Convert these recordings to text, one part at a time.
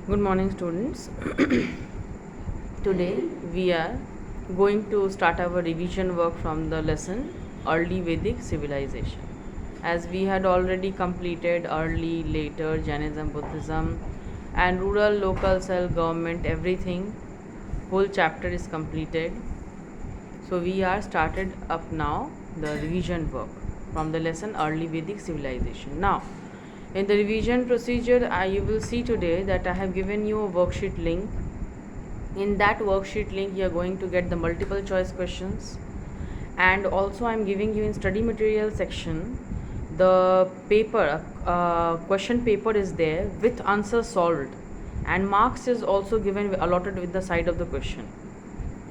Good morning, students. Today we are going to start our revision work from the lesson Early Vedic Civilization. As we had already completed early, later, Jainism, Buddhism, and rural, local, self government, everything, whole chapter is completed. So we are started up now the revision work from the lesson Early Vedic Civilization. Now, in the revision procedure, you will see today that I have given you a worksheet link. In that worksheet link, you are going to get the multiple choice questions, and also I am giving you in study material section the paper, question paper is there with answer solved, and marks is also given allotted with the side of the question.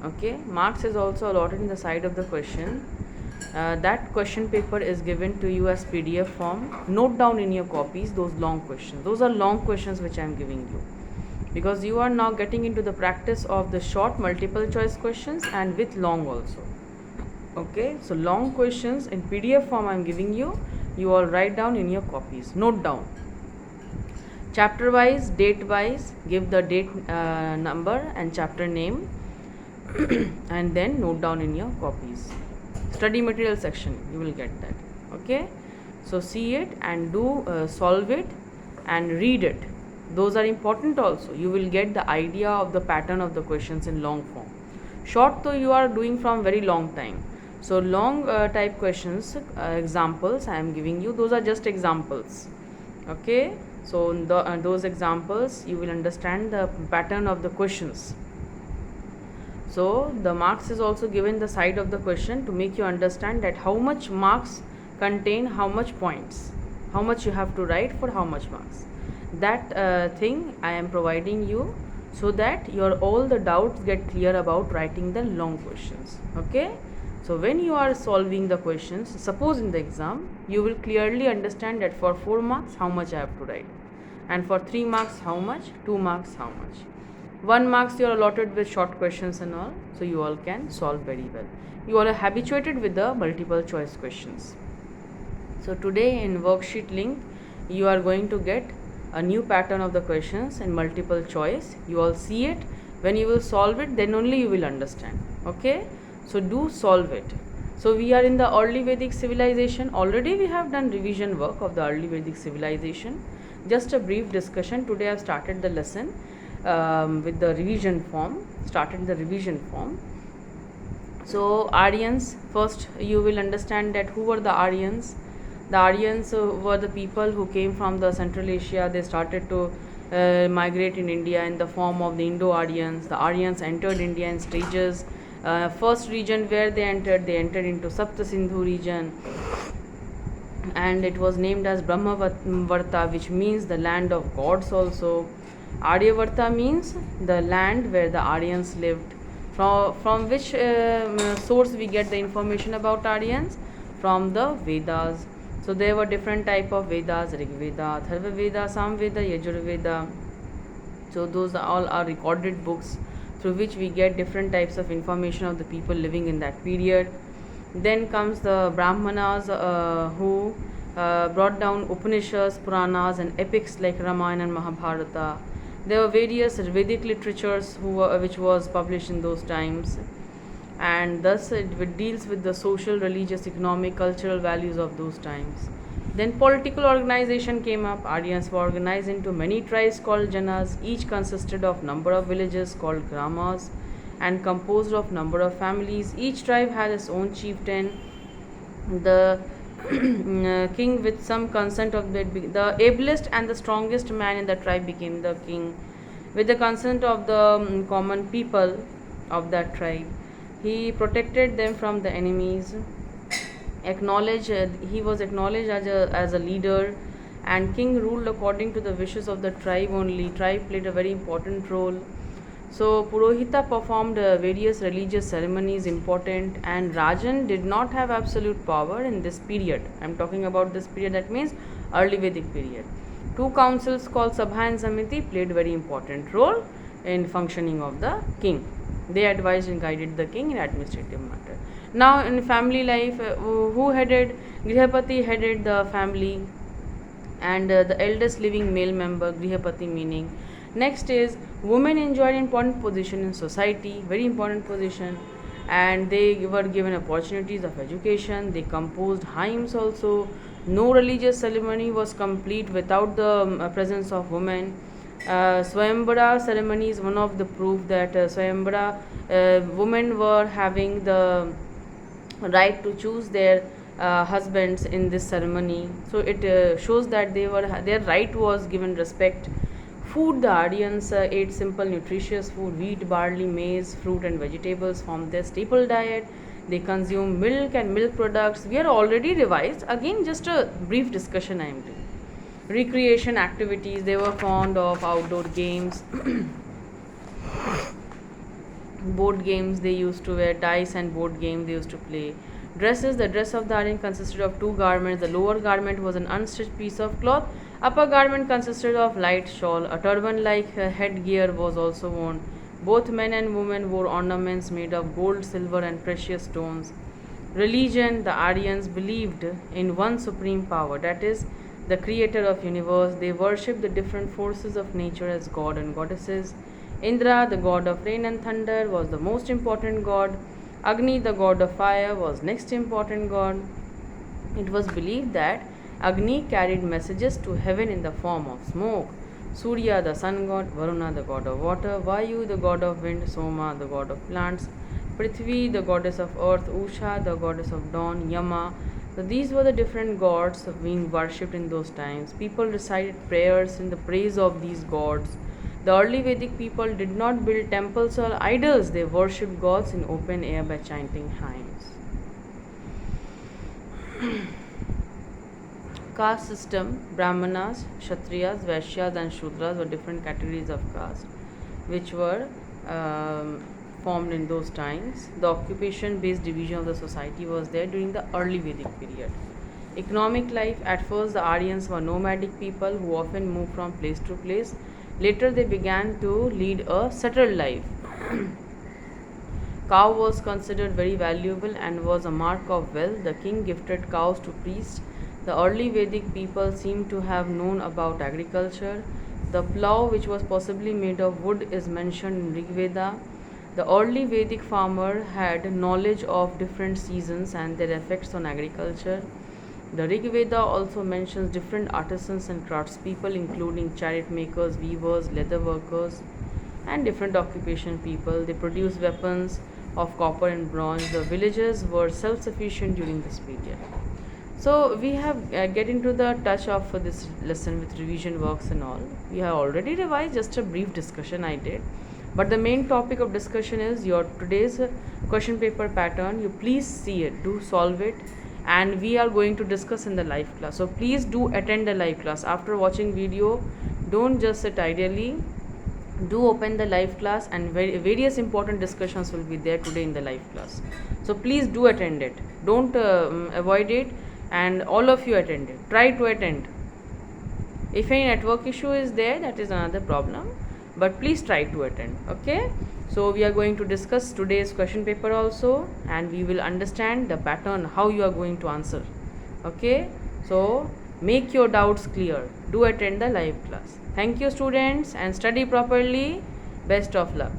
Okay, marks is also allotted in the side of the question. That question paper is given to you as PDF form. Note down in your copies those long questions. Those are long questions which I am giving you, because you are now getting into the practice of the short multiple choice questions and with long also. Okay, so long questions in PDF form I am giving you. You all write down in your copies. Note down. Chapter wise, date wise, give the date number and chapter name and then note down in your copies. Study material section, you will get that. Okay, so see it and do solve it and read it. Those are important also. You will get the idea of the pattern of the questions in long form. Short though you are doing from very long time. So long type questions, examples I am giving you, those are just examples. Okay, so in those examples you will understand the pattern of the questions. So the marks is also given the side of the question to make you understand that how much marks contain how much points, how much you have to write for how much marks. That thing I am providing you so that your all the doubts get clear about writing the long questions. Okay, so when you are solving the questions, suppose in the exam you will clearly understand that for 4 marks how much I have to write, and for 3 marks how much, 2 marks how much. 1 marks you are allotted with short questions and all, so you all can solve very well. You all are habituated with the multiple choice questions. So today in worksheet link you are going to get a new pattern of the questions in multiple choice. You all see it. When you will solve it, then only you will understand. Okay, so do solve it. So we are in the early Vedic civilization. Already we have done revision work of the early Vedic civilization. Just a brief discussion. Today I have started the lesson with the revision form. Started the revision form. So Aryans, first you will understand that who were the Aryans. The Aryans were the people who came from the Central Asia. They started to migrate in India in the form of the Indo-Aryans. The Aryans entered India in stages. First region where they entered into Sapta Sindhu region, and it was named as Brahmavarta, which means the land of gods also. Aryavarta means the land where the Aryans lived. From which source we get the information about Aryans? From the Vedas. So there were different type of Vedas: Rig Veda, Atharva Veda, Sam Veda, Yajur Veda. So those all are recorded books through which we get different types of information of the people living in that period. Then comes the Brahmanas who brought down Upanishads, Puranas and epics like Ramayana and Mahabharata. There were various Vedic literatures which was published in those times, and thus it deals with the social, religious, economic, cultural values of those times. Then political organization came up. Aryans were organized into many tribes called Janas. Each consisted of number of villages called Gramas and composed of number of families. Each tribe had its own chieftain. The king, with some consent of the ablest and the strongest man in the tribe became the king, with the consent of the common people of that tribe. He protected them from the enemies. He was acknowledged as a leader, and king ruled according to the wishes of the tribe only. Tribe played a very important role. So Purohita performed various religious ceremonies important, and Rajan did not have absolute power in this period. I am talking about this period, that means early Vedic period. 2 councils called Sabha and Samiti played very important role in functioning of the king. They advised and guided the king in administrative matter. Now in family life, who headed? Grihapati headed the family, and the eldest living male member, Grihapati meaning, Next is women enjoyed important position in society, very important position, and they were given opportunities of education. They composed hymns also. No religious ceremony was complete without the presence of women. Swayambara ceremony is one of the proof that Swayambara women were having the right to choose their husbands in this ceremony. So it shows that their right was given respect. Food, the Aryans ate simple nutritious food. Wheat, barley, maize, fruit and vegetables formed their staple diet. They consume milk and milk products. We are already revised. Again, just a brief discussion I am doing. Recreation activities, they were fond of outdoor games. Board games, they used to wear dice, and board game they used to play. Dresses, the dress of the Aryan consisted of two garments. The lower garment was an unstitched piece of cloth. Upper garment consisted of light shawl. A turban like headgear was also worn. Both men and women wore ornaments made of gold, silver and precious stones. Religion, the Aryans believed in one supreme power, that is the creator of universe. They worshipped the different forces of nature as god and goddesses. Indra, the god of rain and thunder, was the most important god. Agni, the god of fire, was next important god. It was believed that Agni carried messages to heaven in the form of smoke. Surya, the sun god. Varuna, the god of water. Vayu, the god of wind. Soma, the god of plants. Prithvi, the goddess of earth. Usha, the goddess of dawn. Yama. So these were the different gods being worshipped in those times. People recited prayers in the praise of these gods. The early Vedic people did not build temples or idols. They worshipped gods in open air by chanting hymns. Caste system, Brahmanas, Kshatriyas, Vaishyas and Shudras were different categories of caste which were formed in those times. The occupation based division of the society was there during the early Vedic period. Economic life, at first the Aryans were nomadic people who often moved from place to place. Later they began to lead a settled life. Cow was considered very valuable and was a mark of wealth. The king gifted cows to priests. The early Vedic people seem to have known about agriculture. The plough, which was possibly made of wood, is mentioned in Rig Veda. The early Vedic farmer had knowledge of different seasons and their effects on agriculture. The Rig Veda also mentions different artisans and craftspeople, including chariot makers, weavers, leather workers, and different occupation people. They produced weapons of copper and bronze. The villagers were self-sufficient during this period. So we have get into the touch of this lesson with revision works and all. We have already revised, just a brief discussion I did. But the main topic of discussion is your today's question paper pattern. You please see it, do solve it, and we are going to discuss in the live class. So please do attend the live class. After watching video, don't just sit idly. Do open the live class, and various important discussions will be there today in the live class. So please do attend it. Don't avoid it, and all of you attend it. Try to attend. If any network issue is there, that is another problem, but please try to attend. Okay, so we are going to discuss today's question paper also, and we will understand the pattern, how you are going to answer. Okay, so make your doubts clear. Do attend the live class. Thank you students, and study properly. Best of luck.